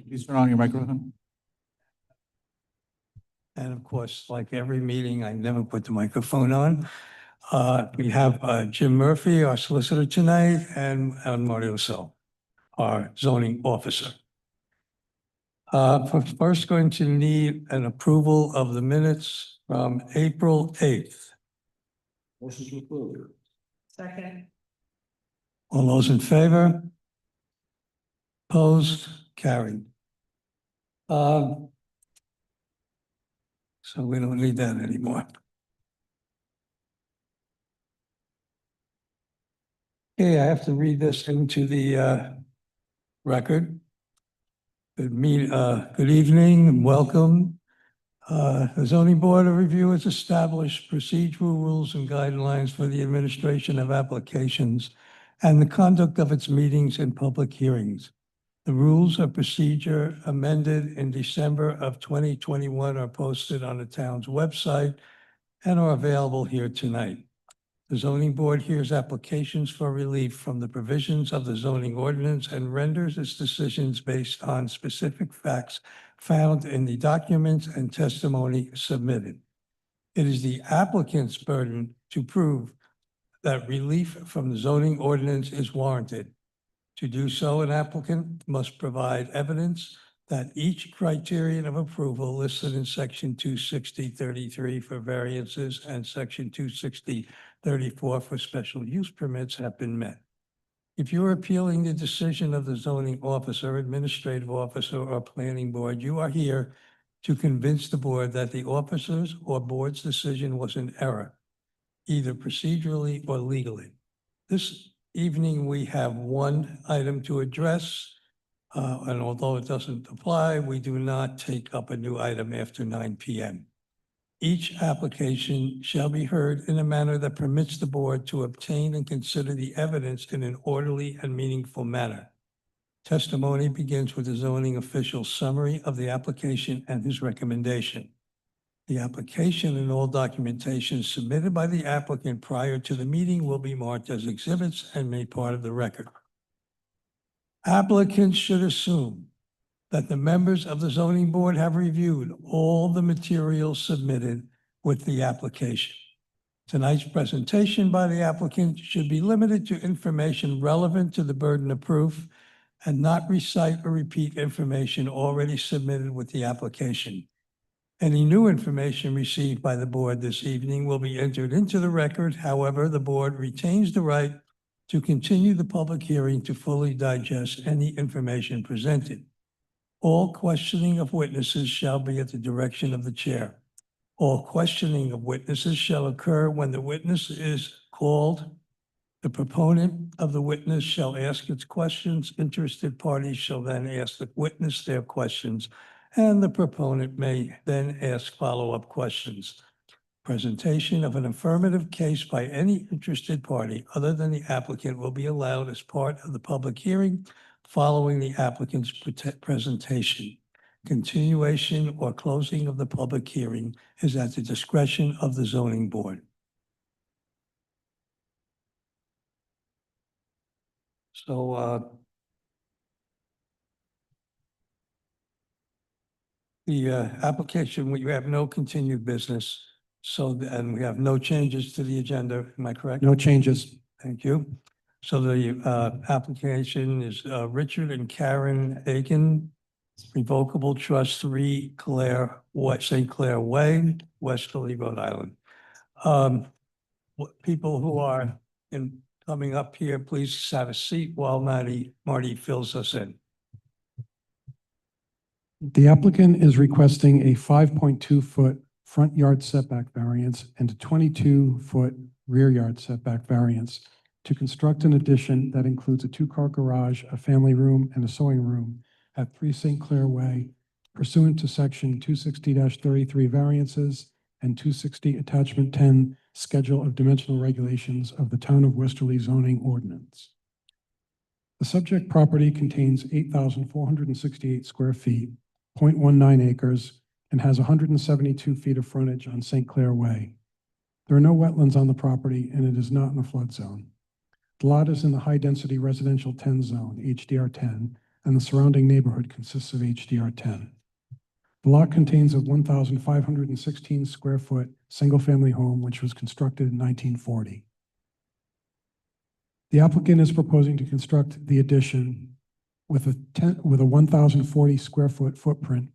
Please turn on your microphone. And of course, like every meeting, I never put the microphone on. We have Jim Murphy, our solicitor tonight, and Marty Lassell, our zoning officer. We're first going to need an approval of the minutes from April 8th. Motion to approve. Second. All those in favor? Opposed? Carried. So we don't need that anymore. Okay, I have to read this into the record. Good evening and welcome. The Zoning Board of Review has established procedural rules and guidelines for the administration of applications and the conduct of its meetings and public hearings. The rules of procedure amended in December of 2021 are posted on the town's website and are available here tonight. The zoning board hears applications for relief from the provisions of the zoning ordinance and renders its decisions based on specific facts found in the documents and testimony submitted. It is the applicant's burden to prove that relief from the zoning ordinance is warranted. To do so, an applicant must provide evidence that each criterion of approval listed in section 260-33 for variances and section 260-34 for special use permits have been met. If you're appealing the decision of the zoning officer, administrative officer, or planning board, you are here to convince the board that the officer's or board's decision was an error, either procedurally or legally. This evening, we have one item to address, and although it doesn't apply, we do not take up a new item after 9 p.m. Each application shall be heard in a manner that permits the board to obtain and consider the evidence in an orderly and meaningful manner. Testimony begins with the zoning official's summary of the application and his recommendation. The application and all documentation submitted by the applicant prior to the meeting will be marked as exhibits and made part of the record. Applicants should assume that the members of the zoning board have reviewed all the materials submitted with the application. Tonight's presentation by the applicant should be limited to information relevant to the burden of proof and not recite or repeat information already submitted with the application. Any new information received by the board this evening will be entered into the record. However, the board retains the right to continue the public hearing to fully digest any information presented. All questioning of witnesses shall be at the direction of the chair. All questioning of witnesses shall occur when the witness is called. The proponent of the witness shall ask its questions. Interested parties shall then ask the witness their questions, and the proponent may then ask follow-up questions. Presentation of an affirmative case by any interested party other than the applicant will be allowed as part of the public hearing following the applicant's presentation. Continuation or closing of the public hearing is at the discretion of the zoning board. So, the application, we have no continued business. So, and we have no changes to the agenda. Am I correct? No changes. Thank you. So the application is Richard and Karen Aiken, Revocable Trust 3 St. Clair Way, Westerly, Rhode Island. people who are coming up here, please have a seat while Marty fills us in. The applicant is requesting a 5.2-foot front yard setback variance and a 22-foot rear yard setback variance to construct an addition that includes a two-car garage, a family room, and a sewing room at 3 St. Clair Way pursuant to section 260-33 variances and 260 attachment 10 schedule of dimensional regulations of the town of Westerly zoning ordinance. The subject property contains 8,468 square feet, 0.19 acres, and has 172 feet of frontage on St. Clair Way. There are no wetlands on the property, and it is not in the flood zone. The lot is in the high-density residential 10 zone, HDR 10, and the surrounding neighborhood consists of HDR 10. The lot contains a 1,516 square foot single-family home, which was constructed in 1940. The applicant is proposing to construct the addition with a 1,040 square foot footprint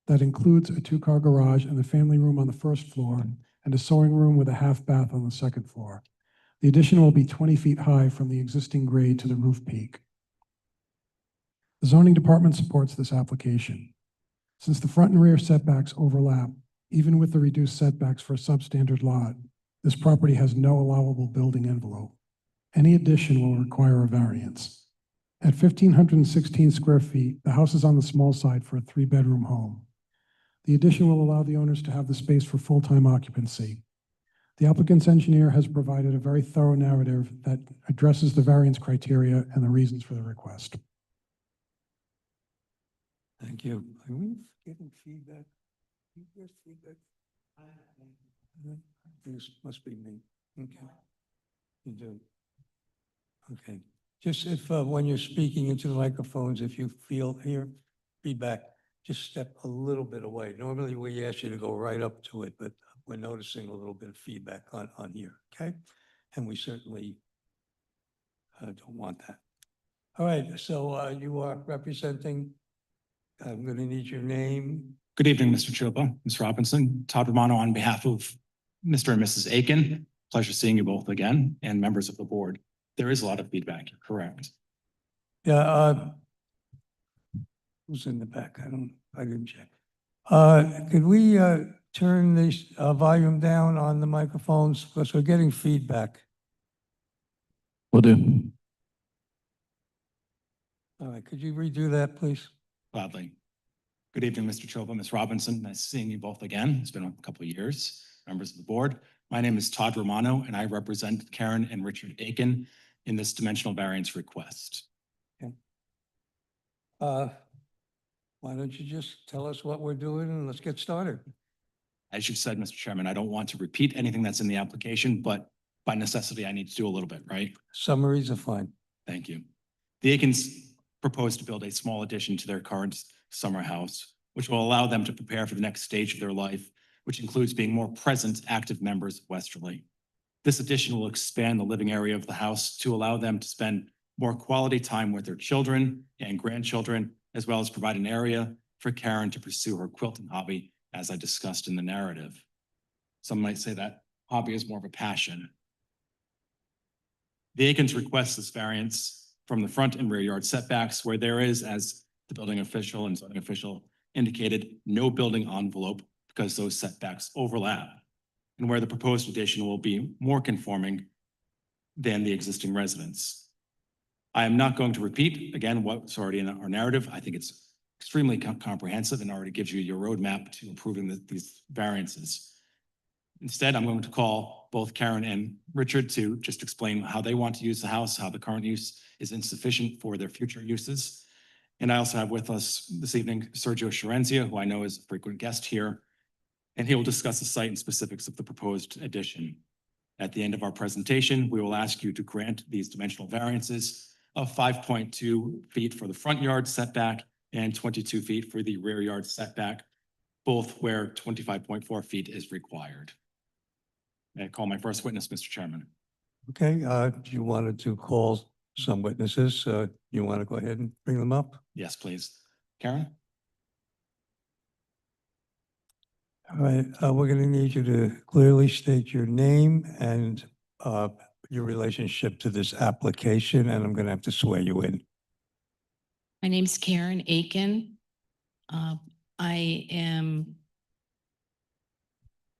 that includes a two-car garage and a family room on the first floor and a sewing room with a half bath on the second floor. The addition will be 20 feet high from the existing grade to the roof peak. The zoning department supports this application. Since the front and rear setbacks overlap, even with the reduced setbacks for a substandard lot, this property has no allowable building envelope. Any addition will require a variance. At 1,516 square feet, the house is on the small side for a 3-bedroom home. The addition will allow the owners to have the space for full-time occupancy. The applicant's engineer has provided a very thorough narrative that addresses the variance criteria and the reasons for the request. Thank you. Are we getting feedback? You get feedback? This must be me. Okay. You do. Okay. Just if, when you're speaking into the microphones, if you hear feedback, just step a little bit away. Normally we ask you to go right up to it, but we're noticing a little bit of feedback on here, okay? And we certainly don't want that. All right, so you are representing, I'm going to need your name. Good evening, Mr. Chopa, Ms. Robinson, Todd Romano on behalf of Mr. and Mrs. Aiken. Pleasure seeing you both again and members of the board. There is a lot of feedback, you're correct. Yeah, who's in the back? I didn't check. Could we turn the volume down on the microphones because we're getting feedback? Will do. All right, could you redo that, please? Gladly. Good evening, Mr. Chopa, Ms. Robinson. Nice seeing you both again. It's been a couple of years, members of the board. My name is Todd Romano, and I represent Karen and Richard Aiken in this dimensional variance request. Okay. Why don't you just tell us what we're doing and let's get started. As you said, Mr. Chairman, I don't want to repeat anything that's in the application, but by necessity, I need to do a little bit, right? Summaries are fine. Thank you. The Aikens propose to build a small addition to their current summer house, which will allow them to prepare for the next stage of their life, which includes being more present, active members of Westerly. This addition will expand the living area of the house to allow them to spend more quality time with their children and grandchildren, as well as provide an area for Karen to pursue her quilting hobby, as I discussed in the narrative. Some might say that hobby is more of a passion. The Aikens request this variance from the front and rear yard setbacks where there is, as the building official and zoning official indicated, no building envelope because those setbacks overlap, and where the proposed addition will be more conforming than the existing residence. I am not going to repeat again what's already in our narrative. I think it's extremely comprehensive and already gives you your roadmap to improving these variances. Instead, I'm going to call both Karen and Richard to just explain how they want to use the house, how the current use is insufficient for their future uses. And I also have with us this evening Sergio Sharenzia, who I know is a frequent guest here, and he will discuss the site and specifics of the proposed addition. At the end of our presentation, we will ask you to grant these dimensional variances of 5.2 feet for the front yard setback and 22 feet for the rear yard setback, both where 25.4 feet is required. May I call my first witness, Mr. Chairman? Okay, you wanted to call some witnesses. You want to go ahead and bring them up? Yes, please. Karen? All right, we're going to need you to clearly state your name and your relationship to this application, and I'm going to have to swear you in. My name's Karen Aiken. I am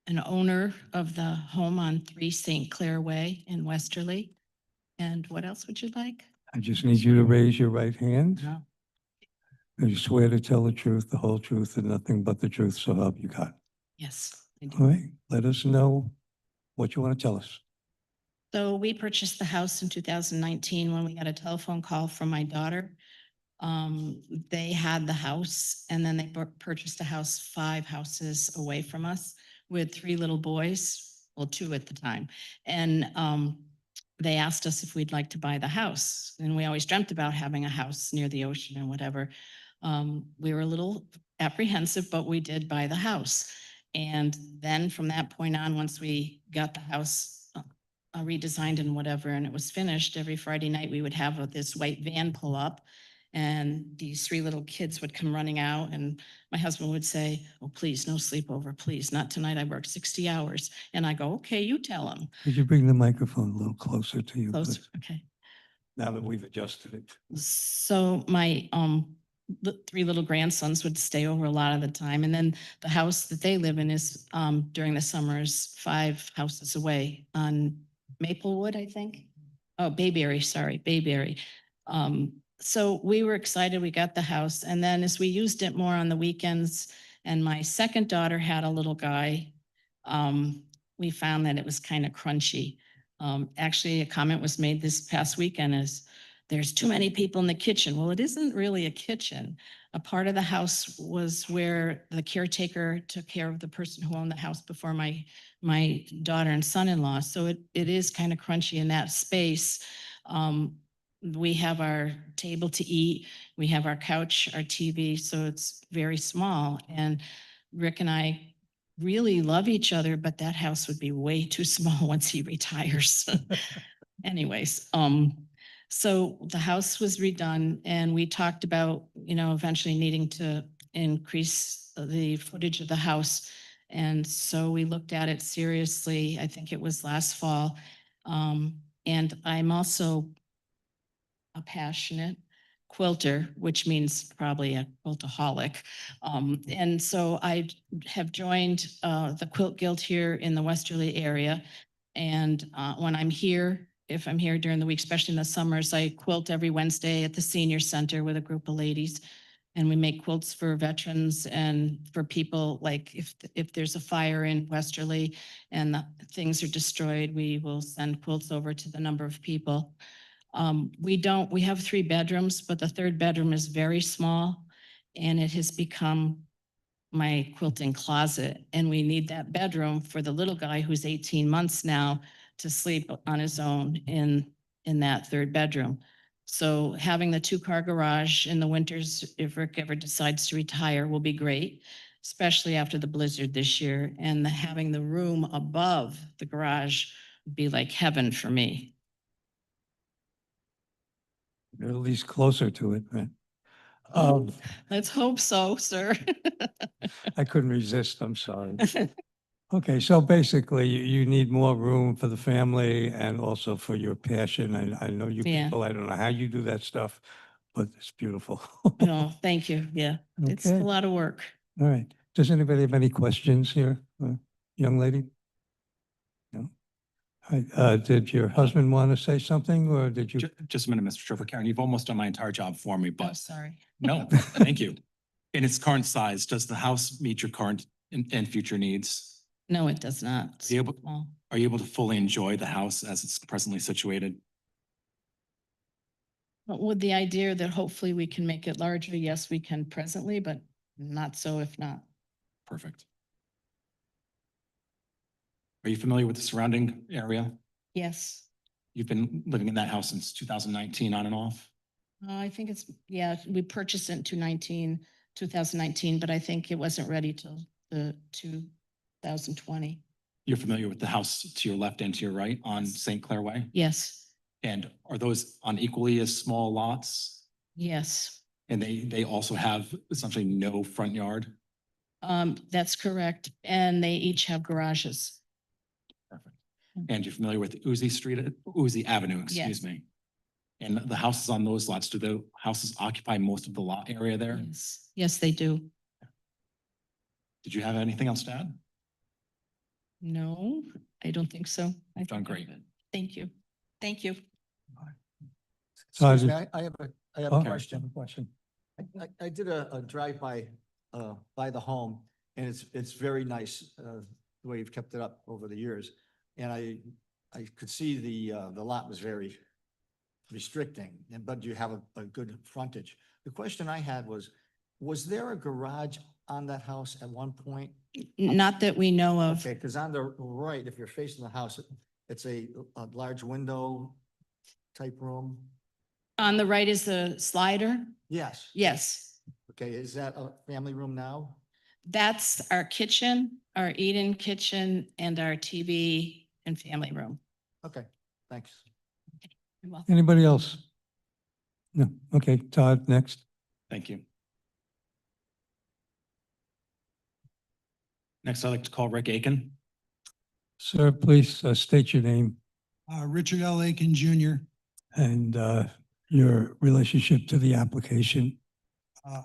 an owner of the home on 3 St. Clair Way in Westerly. And what else would you like? I just need you to raise your right hand. No. You swear to tell the truth, the whole truth, and nothing but the truth, so help you God. Yes, I do. All right, let us know what you want to tell us. So we purchased the house in 2019 when we got a telephone call from my daughter. They had the house and then they purchased a house 5 houses away from us with 3 little boys, well, 2 at the time. And they asked us if we'd like to buy the house. And we always dreamt about having a house near the ocean and whatever. We were a little apprehensive, but we did buy the house. And then from that point on, once we got the house redesigned and whatever, and it was finished, every Friday night we would have this white van pull up. And these 3 little kids would come running out and my husband would say, "Oh, please, no sleepover, please, not tonight. I worked 60 hours. And I go, "Okay, you tell them." Could you bring the microphone a little closer to you, Closer, please? okay. Now that we've adjusted it. So my the 3 little grandsons would stay over a lot of the time. And then the house that they live in is during the summers 5 houses away on Maplewood, I think. Oh, Bayberry, sorry, Bayberry. So we were excited, we got the house. And then as we used it more on the weekends and my second daughter had a little guy, we found that it was kind of crunchy. Actually, a comment was made this past weekend is, "There's too many people in the kitchen." Well, it isn't really a kitchen. A part of the house was where the caretaker took care of the person who owned the house before my daughter and son-in-law. So it is kind of crunchy in that space. We have our table to eat, we have our couch, our TV, so it's very small. And Rick and I really love each other, but that house would be way too small once he retires. Anyways, so the house was redone and we talked about, eventually needing to increase the footage of the house. And so we looked at it seriously. I think it was last fall. And I'm also a passionate quilter, which means probably a quiltaholic. And so I have joined the Quilt Guild here in the Westerly area. And when I'm here, if I'm here during the week, especially in the summers, I quilt every Wednesday at the senior center with a group of ladies. And we make quilts for veterans and for people, like if there's a fire in Westerly and the things are destroyed, we will send quilts over to the number of people. We have 3 bedrooms, but the 3rd bedroom is very small and it has become my quilting closet. And we need that bedroom for the little guy who's 18 months now to sleep on his own in that 3rd bedroom. So having the 2-car garage in the winters, if Rick ever decides to retire, will be great, especially after the blizzard this year. And having the room above the garage would be like heaven for me. You're at least closer to it, right? Let's hope so, sir. I couldn't resist, I'm sorry. Okay, so basically, you need more room for the family and also for your passion. I know you Yeah. people, I don't know how you do that stuff, but it's beautiful. No, thank you. Yeah, it's a Okay. lot of work. All right. Does anybody have any questions here? Young lady? No? All right, did your husband want to say something or did you? Just a minute, Mr. Chauffeur. Karen, you've almost done my entire job for me, Oh, but sorry. no, thank you. In its current size, does the house meet your current and future needs? No, it does not. Are you able, Well, are you able to fully enjoy the house as it's presently situated? but with the idea that hopefully we can make it larger, yes, we can presently, but not so if not. Perfect. Are you familiar with the surrounding area? Yes. You've been living in that house since 2019 on and off? I think yeah, we purchased it in 2019, but I think it wasn't ready till the 2020. You're familiar with the house to your left and to your right on St. Clair Way? Yes, And are those on equally as small lots? yes. And they also have essentially no front yard? That's correct. And they each have garages. Perfect. And you're familiar with Uzi Avenue, excuse Yes. me. And the houses on those lots, do the houses occupy most of the lot area there? Yes, yes, they do. Did you have anything else to add? No, I don't think so. You've done great. Thank you. Thank you. Todd, Excuse me, I have Oh, a I question. have a question. I did a drive-by, by the home, and it's very nice, the way you've kept it up over the years. And I could see the lot was very restricting, but you have a good frontage. The question I had was there a garage on that house at one point? Not that we know of. Okay, because on the right, if you're facing the house, it's a large window type room. On the right is the slider. Yes. Yes, Okay, is that a family room now? that's our kitchen, our eat-in kitchen, and our TV and family room. Okay, thanks. You're welcome. Anybody else? No. Okay, Todd, next. Thank you. Next, I'd like to call Rick Aiken. Sir, please state your name Richard L. Aiken Jr. and your relationship to the application.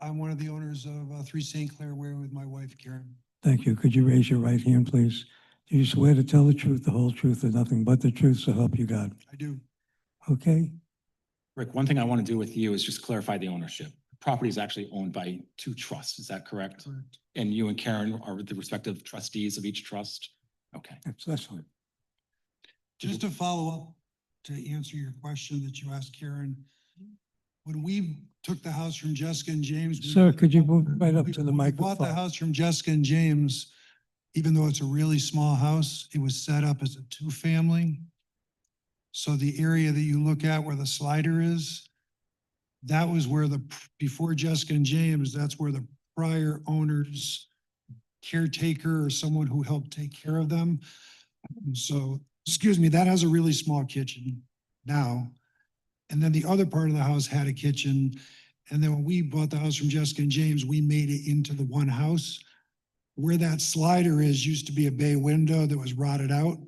I'm one of the owners of 3 St. Clair Way with my wife Karen. Thank you. Could you raise your right hand, please? Do you swear to tell the truth, the whole truth, and nothing but the truth, so help you God? I do. Okay? Rick, one thing I want to do with you is just clarify the ownership. The property is actually owned by 2 trusts, is that correct? Correct. And you and Karen are the respective trustees of each trust? Okay. That's fine. Just to follow up, to answer your question that you asked Karen, when we took the house from Jessica and James. Sir, could you move right up to the when we bought the microphone? house from Jessica and James, even though it's a really small house, it was set up as a 2-family. So the area that you look at where the slider is, that was where before Jessica and James, that's where the prior owner's caretaker or someone who helped take care of them. So, excuse me, that has a really small kitchen now. And then the other part of the house had a kitchen. And then when we bought the house from Jessica and James, we made it into the one house. Where that slider is used to be a bay window that was rotted out.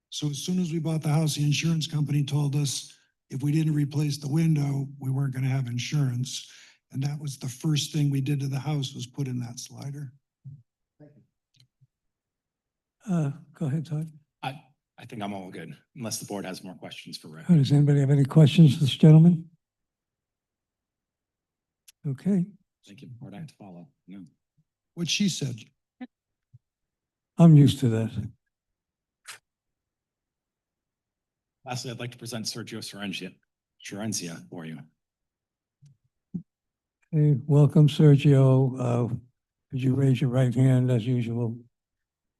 So as soon as we bought the house, the insurance company told us if we didn't replace the window, we weren't going to have insurance. And that was the first thing we did to the house, was put in that slider. Go ahead, Todd. I think I'm all good, unless the board has more questions for Rick. Does anybody have any questions for this gentleman? Okay, Thank you. Board, I have to follow. No. What she said. I'm used to that. Lastly, I'd like to present Sergio Cerenzia for you. Hey, welcome, Sergio. Could you raise your right hand as usual?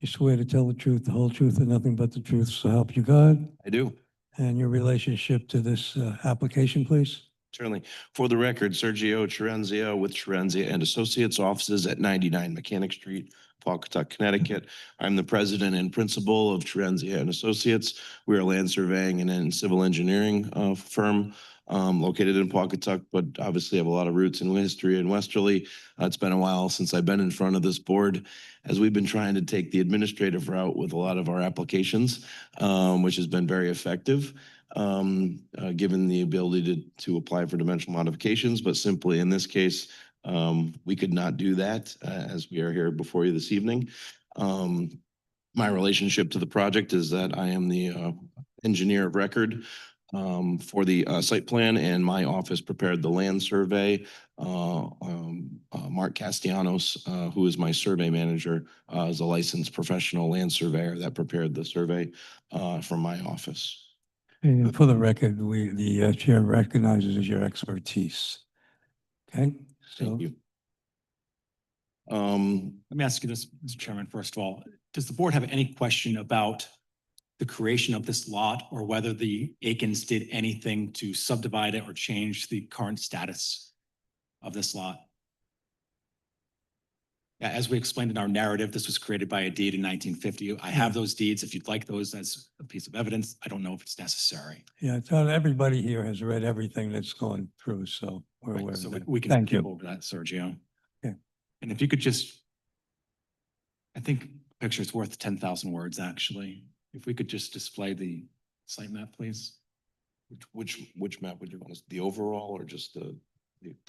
You swear to tell the truth, the whole truth, and nothing but the truth, so help you God? I do, And your relationship to this application, please? certainly. For the record, Sergio Cerenzia with Cerenzia and Associates, offices at 99 Mechanic Street, Pawcatuck, Connecticut. I'm the president and principal of Cerenzia and Associates. We are a land surveying and civil engineering firm located in Pawcatuck, but obviously have a lot of roots in history in Westerly. It's been a while since I've been in front of this board, as we've been trying to take the administrative route with a lot of our applications, which has been very effective. Given the ability to apply for dimensional modifications, but simply in this case, we could not do that as we are here before you this evening. My relationship to the project is that I am the engineer of record for the site plan, and my office prepared the land survey. Mark Castellanos, who is my survey manager, is a licensed professional land surveyor that prepared the survey from my office. And for the record, the chair recognizes your expertise. Okay? So, Thank you. Let me ask you this, Mr. Chairman, first of all, does the board have any question about the creation of this lot, or whether the Aikens did anything to subdivide it or change the current status of this lot? Yeah, as we explained in our narrative, this was created by a deed in 1950. I have those deeds. If you'd like those as a piece of evidence, I don't know if it's necessary. yeah, Todd, everybody here has read everything that's gone through, so we're aware Right, of so that. we can Thank skip you. over that, Sergio. Okay. And if you could just, I think picture's worth 10,000 words, actually. If we could just display the site map, please. Which map would you want us, the overall or just the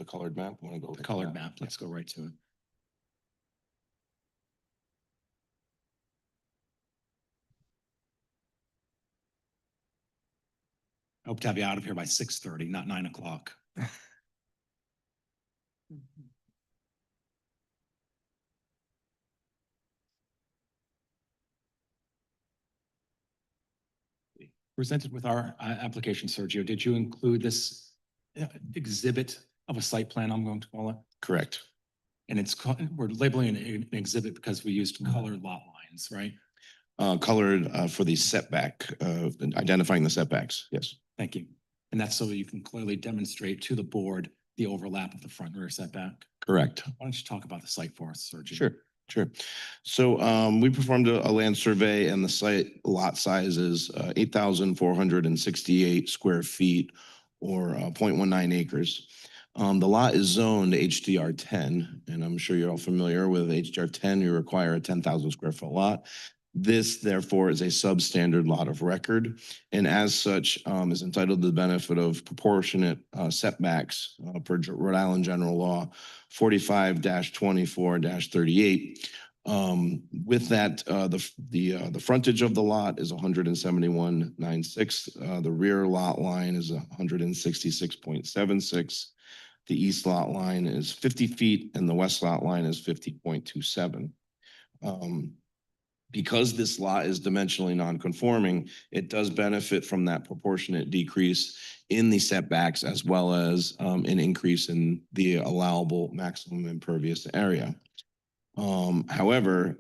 colored map? Want to go? with The colored map, let's go right to it. I hope to have you out of here by 6:30, not 9 o'clock. Presented with our application, Sergio, did you include this exhibit of a site plan, I'm going to call it? Correct. And we're labeling it an exhibit because we used colored lot lines, right? Colored for the setback, identifying the setbacks. Yes. Thank you. And that's so that you can clearly demonstrate to the board the overlap of the front and rear setback. Correct. Why don't you talk about the site for us, Sergio? Sure. Sure. So we performed a land survey and the site lot size is 8,468 square feet or 0.19 acres. The lot is zoned HDR 10, and I'm sure you're all familiar with HDR 10. You require a 10,000 square foot lot. This therefore is a substandard lot of record, and as such is entitled to the benefit of proportionate setbacks per Rhode Island General Law 45-24-38. With that, the frontage of the lot is 171.96. The rear lot line is 166.76. The east lot line is 50 feet, and the west lot line is 50.27. Because this lot is dimensionally non-conforming, it does benefit from that proportionate decrease in the setbacks as well as an increase in the allowable maximum impervious area. However,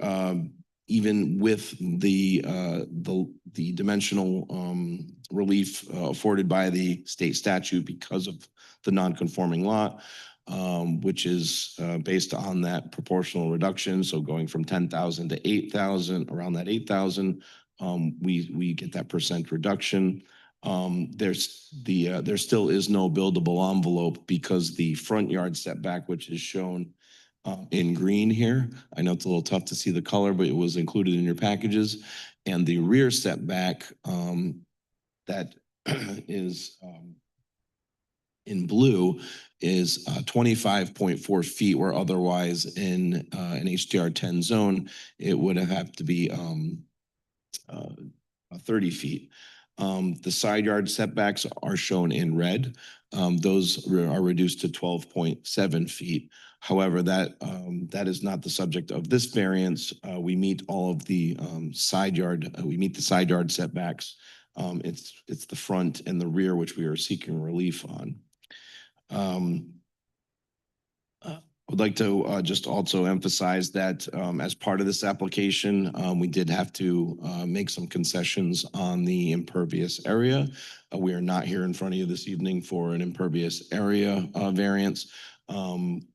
even with the dimensional relief afforded by the state statute because of the non-conforming lot, which is based on that proportional reduction. So going from 10,000 to 8,000, around that 8,000, we get that percent reduction. There still is no buildable envelope because the front yard setback, which is shown in green here. I know it's a little tough to see the color, but it was included in your packages. And the rear setback that is in blue is 25.4 feet, where otherwise in an HDR 10 zone, it would have to be 30 feet. The side yard setbacks are shown in red. Those are reduced to 12.7 feet. However, that is not the subject of this variance. We meet all of the side yard, we meet the side yard setbacks. It's the front and the rear which we are seeking relief on. Would like to just also emphasize that as part of this application, we did have to make some concessions on the impervious area. We are not here in front of you this evening for an impervious area variance.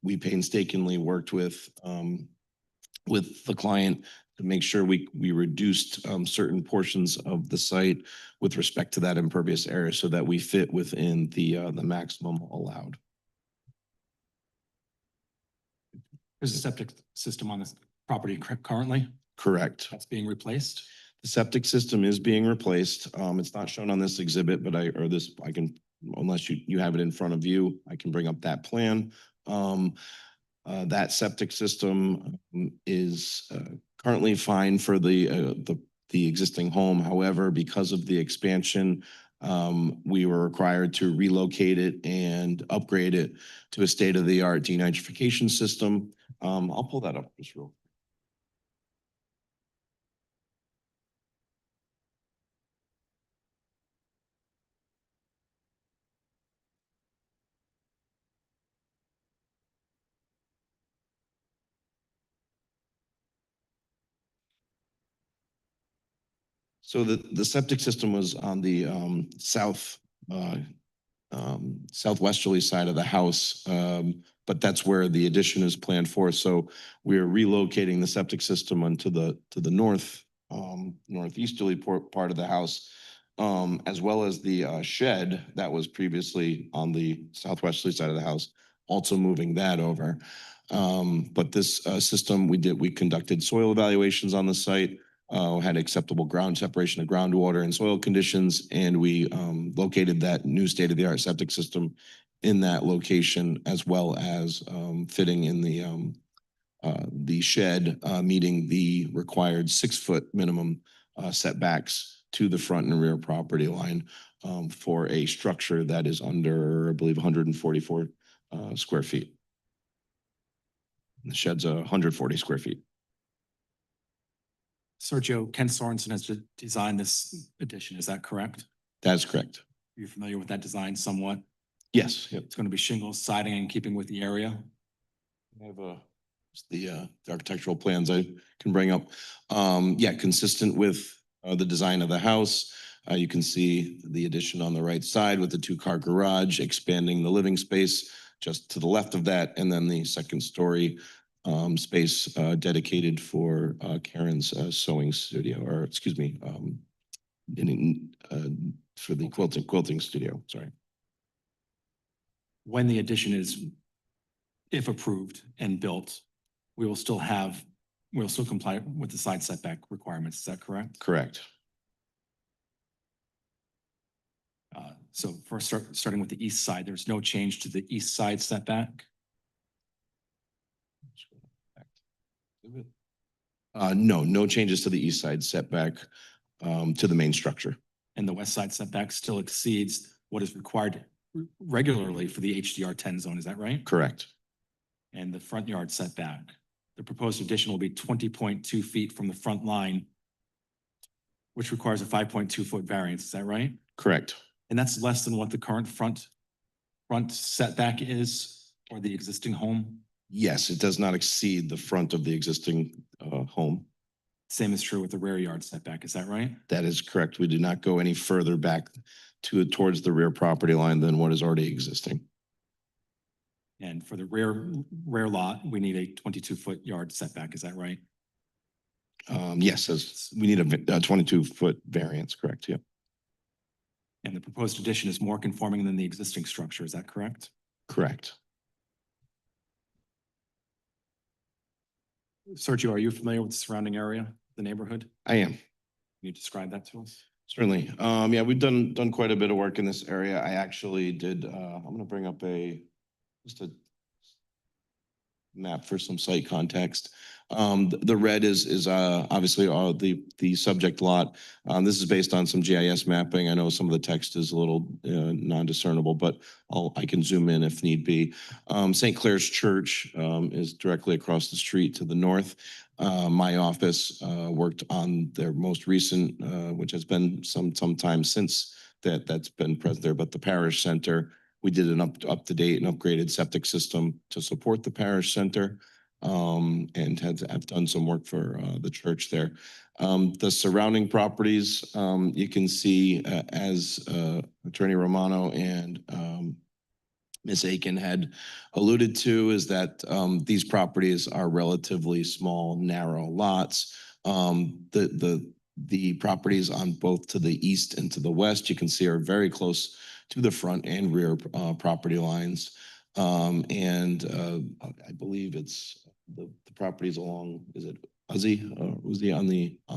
We painstakingly worked with the client to make sure we reduced certain portions of the site with respect to that impervious area so that we fit within the maximum allowed. There's a septic system on this property currently Correct. that's being replaced. The septic system is being replaced. It's not shown on this exhibit, but I can, unless you have it in front of you, I can bring up that plan. That septic system is currently fine for the existing home. However, because of the expansion, we were required to relocate it and upgrade it to a state-of-the-art denitrification system. I'll pull that up just real. So the septic system was on the southwesterly side of the house, but that's where the addition is planned for. So we are relocating the septic system onto the northeasterly part of the house, as well as the shed that was previously on the southwesterly side of the house, also moving that over. But this system we conducted soil evaluations on the site. had acceptable ground separation of groundwater and soil conditions, and we located that new state-of-the-art septic system in that location, as well as fitting in the shed, meeting the required 6-foot minimum setbacks to the front and rear property line for a structure that is under, I believe, 144 square feet. The shed's 140 square feet. Sergio, Ken Sorensen has designed this addition, is that correct? That's correct. Are you familiar with that design somewhat? Yes. Yep. It's going to be shingles, siding, in keeping with the area. I have the architectural plans I can bring up. Yeah, consistent with the design of the house. You can see the addition on the right side with the 2-car garage, expanding the living space just to the left of that, and then the second story space dedicated for Karen's sewing studio, or excuse me, for the quilting studio. Sorry. When the addition is, if approved and built, we'll still comply with the side setback requirements. Is that correct? Correct. So first, starting with the east side, there's no change to the east side setback. No changes to the east side setback to the main structure. And the west side setback still exceeds what is required regularly for the HDR 10 zone. Is that right? Correct. And the front yard setback, the proposed addition will be 20.2 feet from the front line, which requires a 5.2 foot variance. Is that right? Correct. And that's less than what the current front setback is for the existing home. Yes, it does not exceed the front of the existing home. Same is true with the rear yard setback. Is that right? That is correct. We do not go any further back towards the rear property line than what is already existing. And for the rear lot, we need a 22-foot yard setback. Is that right? Yes, as we need a 22-foot variance, correct? Yep. And the proposed addition is more conforming than the existing structure. Is that correct? Correct. Sergio, are you familiar with the surrounding area, the neighborhood? I am. Can you describe that to us? Certainly. Yeah, we've done quite a bit of work in this area. I actually did, I'm gonna bring up just a map for some site context. The red is obviously the subject lot. This is based on some GIS mapping. I know some of the text is a little non-discernible, but I can zoom in if need be. St. Clair's Church is directly across the street to the north. My office worked on their most recent, which has been some time since that's been present there, but the parish center. We did an up-to-date and upgraded septic system to support the parish center, and have done some work for the church there. The surrounding properties, you can see as Attorney Romano and Ms. Aiken had alluded to, is that these properties are relatively small, narrow lots. The properties on both to the east and to the west, you can see, are very close to the front and rear property lines. I believe it's the properties along, is it Uzi? Uzi on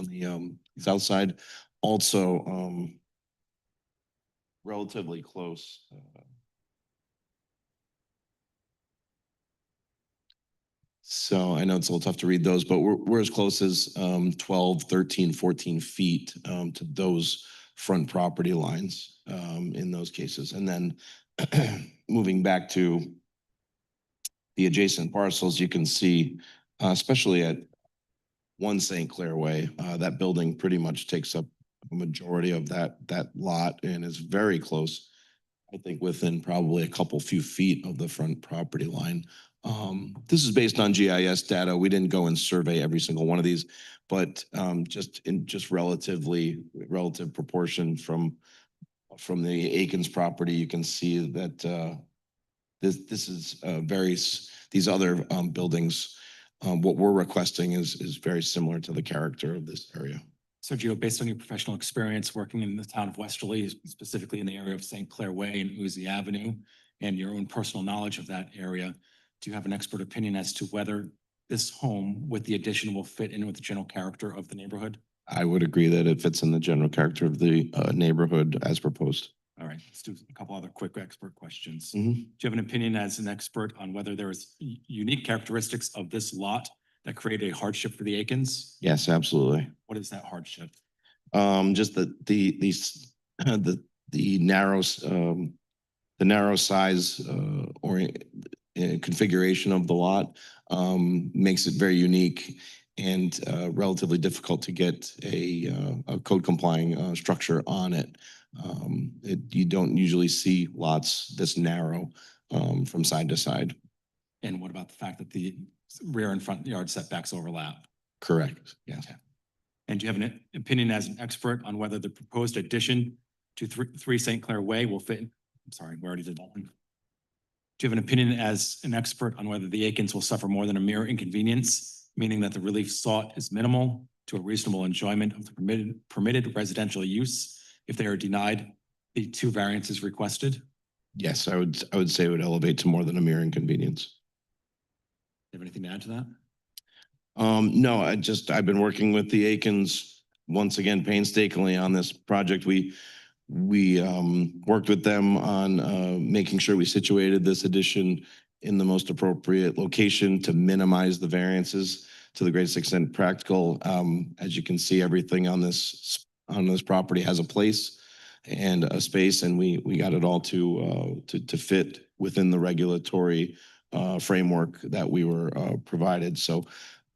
the south side, also relatively close. So I know it's a little tough to read those, but we're as close as 12, 13, 14 feet to those front property lines in those cases. And then moving back to the adjacent parcels, you can see, especially at 1 St. Clair Way, that building pretty much takes up a majority of that lot and is very close, I think within probably a couple few feet of the front property line. This is based on GIS data. We didn't go and survey every single one of these, but just relative proportion from the Aikens property, you can see that this is these other buildings. What we're requesting is very similar to the character of this area. Sergio, based on your professional experience working in the town of Westerly, specifically in the area of St. Clair Way and Uzi Avenue, and your own personal knowledge of that area, do you have an expert opinion as to whether this home with the addition will fit in with the general character of the neighborhood? I would agree that it fits in the general character of the neighborhood as proposed. All right, let's do a couple other quick expert questions. Mhm. Do you have an opinion as an expert on whether there is unique characteristics of this lot that create a hardship for the Aikens? Yes, absolutely. What is that hardship? Just these the narrow size configuration of the lot makes it very unique and relatively difficult to get a code complying structure on it. You don't usually see lots this narrow from side to side. And what about the fact that the rear and front yard setbacks overlap? Correct. Yes. And do you have an opinion as an expert on whether the proposed addition to 3 St. Clair Way will fit? I'm sorry, we already did that one. Do you have an opinion as an expert on whether the Aikens will suffer more than a mere inconvenience, meaning that the relief sought is minimal to a reasonable enjoyment of the permitted residential use if they are denied the 2 variances requested? Yes, I would say it would elevate to more than a mere inconvenience. Do you have anything to add to that? No, I've been working with the Aikens once again painstakingly on this project. We worked with them on making sure we situated this addition in the most appropriate location to minimize the variances to the greatest extent practical. As you can see, everything on this property has a place and a space, and we got it all to fit within the regulatory framework that we were provided. So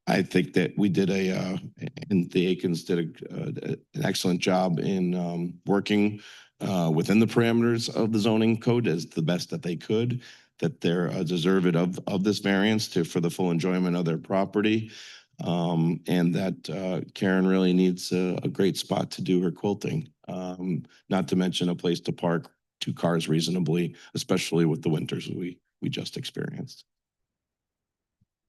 I think that we did and the Aikens did an excellent job in working within the parameters of the zoning code as the best that they could, that they're deserving of this variance for the full enjoyment of their property. And that Karen really needs a great spot to do her quilting, not to mention a place to park 2 cars reasonably, especially with the winters we just experienced.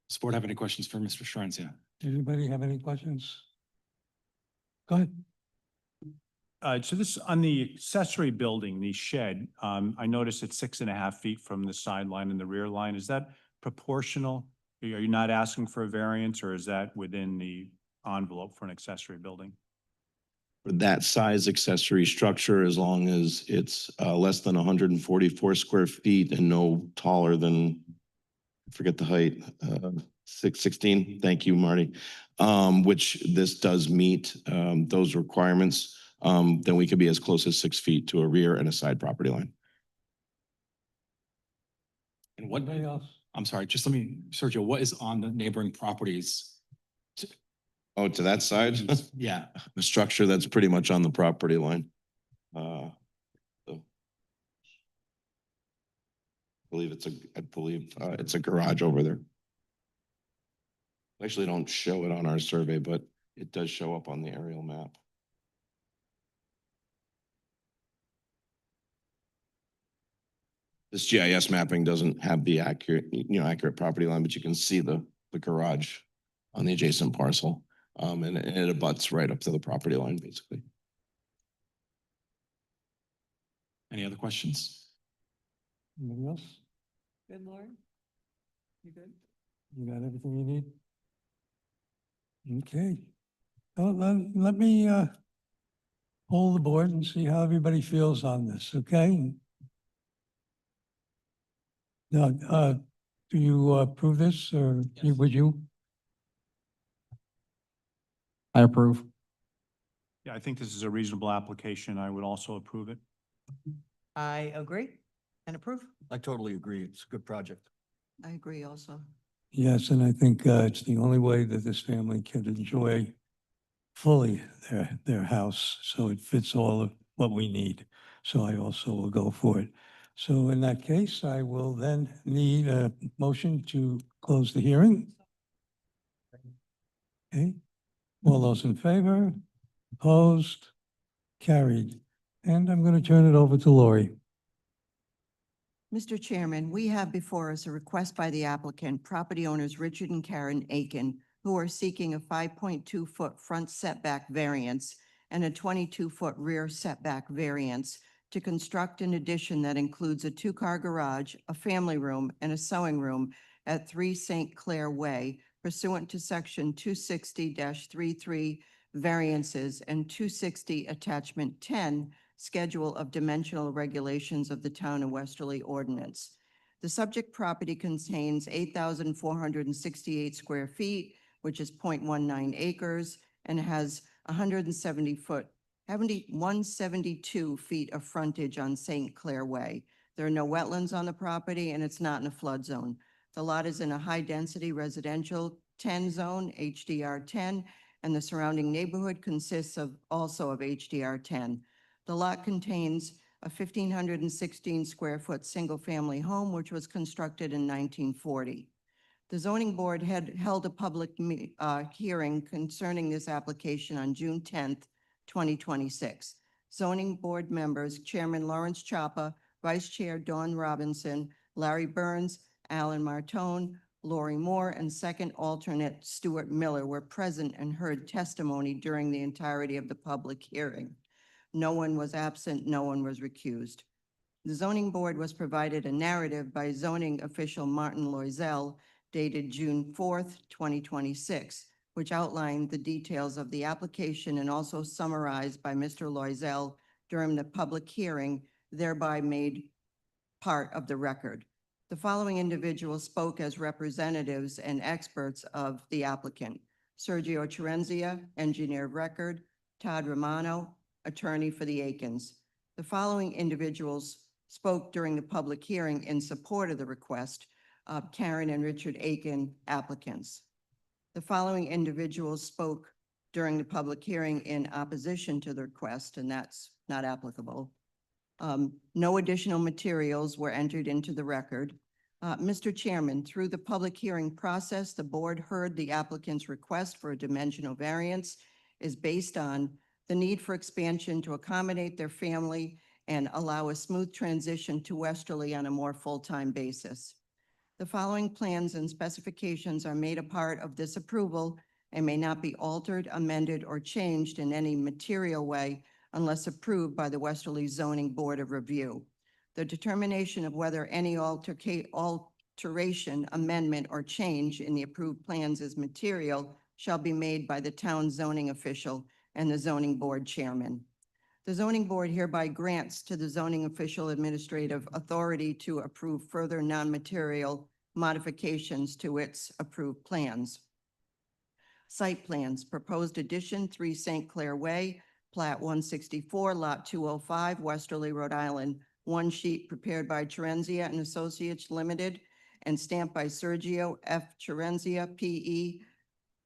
Does the board have any questions for Mr. Shrenzia? Anybody have any questions? Go ahead. So this, on the accessory building, the shed, I noticed it's 6.5 feet from the sideline and the rear line. Is that proportional? Are you not asking for a variance, or is that within the envelope for an accessory building? For that size accessory structure, as long as it's less than 144 square feet and no taller than, I forget the height, 616. Thank you, Marty. Which this does meet those requirements. Then we could be as close as 6 feet to a rear and a side property line. And what, Anybody else? I'm sorry, just let me, Sergio, what is on the neighboring properties? Oh, to that side? Yeah, A structure that's pretty much on the property line. I believe it's a garage over there. We actually don't show it on our survey, but it does show up on the aerial map. This GIS mapping doesn't have the accurate property line, but you can see the garage on the adjacent parcel. And it abuts right up to the property line, basically. any other questions? Anybody else? Good, Lauren? You good? You got everything you need? Okay. Well, let me poll the board and see how everybody feels on this, okay? Now, do you approve this, or would you? I approve. Yeah, I think this is a reasonable application. I would also approve it. I agree and approve. I totally agree. It's a good project. I agree also. Yes, and I think it's the only way that this family can enjoy fully their house, so it fits all of what we need. So I also will go for it. So in that case, I will then need a motion to close the hearing. Okay, all those in favor? Opposed? Carried. And I'm going to turn it over to Lori. Mr. Chairman, we have before us a request by the applicant, property owners Richard and Karen Aiken, who are seeking a 5.2-foot front setback variance and a 22-foot rear setback variance to construct an addition that includes a 2-car garage, a family room, and a sewing room at 3 St. Clair Way pursuant to section 260-33 variances and 260 Attachment 10, Schedule of Dimensional Regulations of the Town of Westerly Ordinance. The subject property contains 8,468 square feet, which is 0.19 acres, and has 172 feet of frontage on St. Clair Way. There are no wetlands on the property, and it's not in a flood zone. The lot is in a high-density residential 10 zone, HDR 10, and the surrounding neighborhood consists also of HDR 10. The lot contains a 1,516 square foot single-family home, which was constructed in 1940. The zoning board had held a public hearing concerning this application on June 10th, 2026. Zoning board members, Chairman Lawrence Chapa, Vice Chair Dawn Robinson, Larry Burns, Alan Martone, Lori Moore, and second alternate Stuart Miller were present and heard testimony during the entirety of the public hearing. No one was absent, no one was recused. The zoning board was provided a narrative by zoning official Martin Loisel dated June 4th, 2026, which outlined the details of the application and also summarized by Mr. Loisel during the public hearing, thereby made part of the record. The following individuals spoke as representatives and experts of the applicant: Sergio Cerenzia, engineer of record; Todd Romano, attorney for the Aikens. The following individuals spoke during the public hearing in support of the request: Karen and Richard Aiken, applicants. The following individuals spoke during the public hearing in opposition to the request, and that's not applicable. No additional materials were entered into the record. Mr. Chairman, through the public hearing process, the board heard the applicant's request for a dimensional variance is based on the need for expansion to accommodate their family and allow a smooth transition to Westerly on a more full-time basis. The following plans and specifications are made a part of this approval and may not be altered, amended, or changed in any material way unless approved by the Westerly Zoning Board of Review. The determination of whether any alteration, amendment, or change in the approved plans is material shall be made by the town zoning official and the zoning board chairman. The zoning board hereby grants to the zoning official administrative authority to approve further non-material modifications to its approved plans. Site plans: proposed addition, 3 St. Clair Way, plat 164, lot 205, Westerly, Rhode Island. One sheet prepared by Cerenzia and Associates Limited and stamped by Sergio F. Cerenzia, P.E.,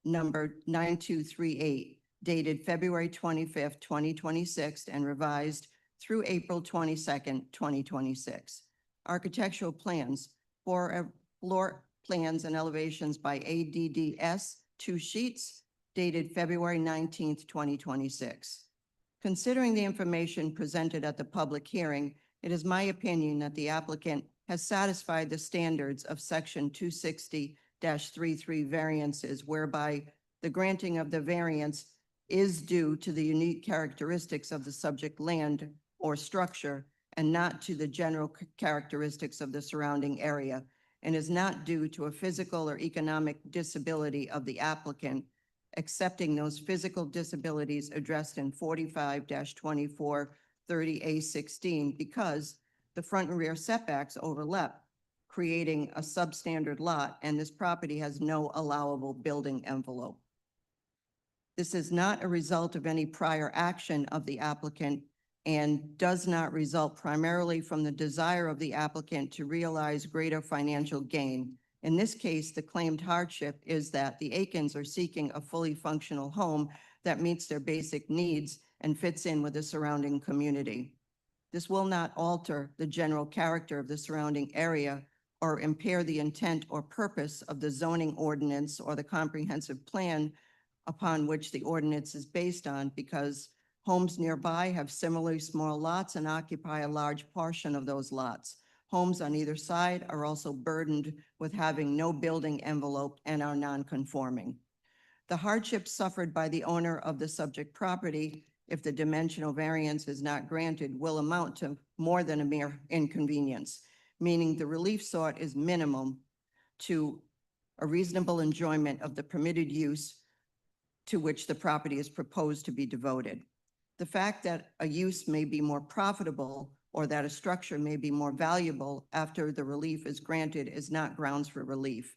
number 9238, dated February 25th, 2026, and revised through April 22nd, 2026. Architectural plans: for floor plans and elevations by ADDS, 2 sheets, dated February 19th, 2026. Considering the information presented at the public hearing, it is my opinion that the applicant has satisfied the standards of Section 260-33 variances, whereby the granting of the variance is due to the unique characteristics of the subject land or structure and not to the general characteristics of the surrounding area, and is not due to a physical or economic disability of the applicant, accepting those physical disabilities addressed in 45-2430A16 because the front and rear setbacks overlap, creating a substandard lot, and this property has no allowable building envelope. This is not a result of any prior action of the applicant and does not result primarily from the desire of the applicant to realize greater financial gain. In this case, the claimed hardship is that the Aikens are seeking a fully functional home that meets their basic needs and fits in with the surrounding community. This will not alter the general character of the surrounding area or impair the intent or purpose of the zoning ordinance or the comprehensive plan upon which the ordinance is based on, because homes nearby have similarly small lots and occupy a large portion of those lots. Homes on either side are also burdened with having no building envelope and are non-conforming. The hardship suffered by the owner of the subject property, if the dimensional variance is not granted, will amount to more than a mere inconvenience, meaning the relief sought is minimum to a reasonable enjoyment of the permitted use to which the property is proposed to be devoted. The fact that a use may be more profitable or that a structure may be more valuable after the relief is granted is not grounds for relief.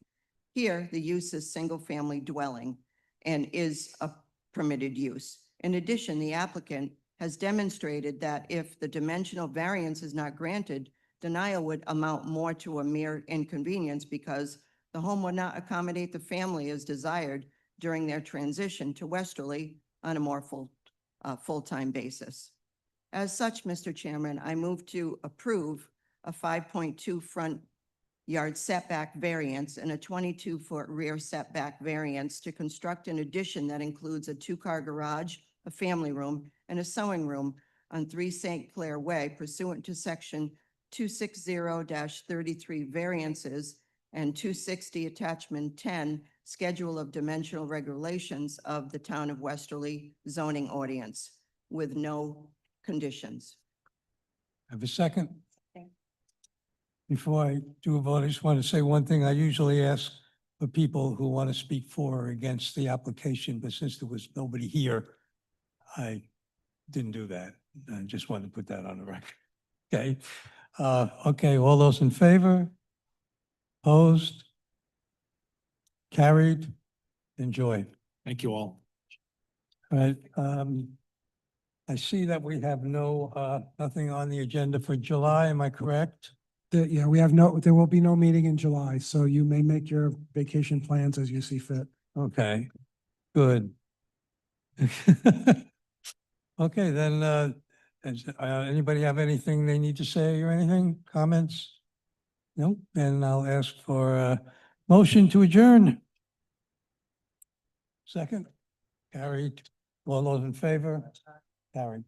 Here, the use is single-family dwelling and is a permitted use. In addition, the applicant has demonstrated that if the dimensional variance is not granted, denial would amount more to a mere inconvenience because the home would not accommodate the family as desired during their transition to Westerly on a more full-time basis. As such, Mr. Chairman, I move to approve a 5.2 front yard setback variance and a 22-foot rear setback variance to construct an addition that includes a 2-car garage, a family room, and a sewing room on 3 St. Clair Way pursuant to section 260-33 variances and 260 attachment 10 schedule of dimensional regulations of the town of Westerly zoning ordinance with no conditions. Have a second? Before I do a vote, I just want to say one thing. I usually ask for people who want to speak for or against the application, but since there was nobody here, I didn't do that. I just wanted to put that on the record. Okay. Okay, all those in favor? Opposed? Carried? Enjoy. Thank you all. All right, I see that we have nothing on the agenda for July, am I correct? Yeah, we have no, there will be no meeting in July, so you may make your vacation plans as you see fit. Okay, good. Okay, then, anybody have anything they need to say or anything, comments? No, then I'll ask for a motion to adjourn. Second, carried. All those in favor? Carried.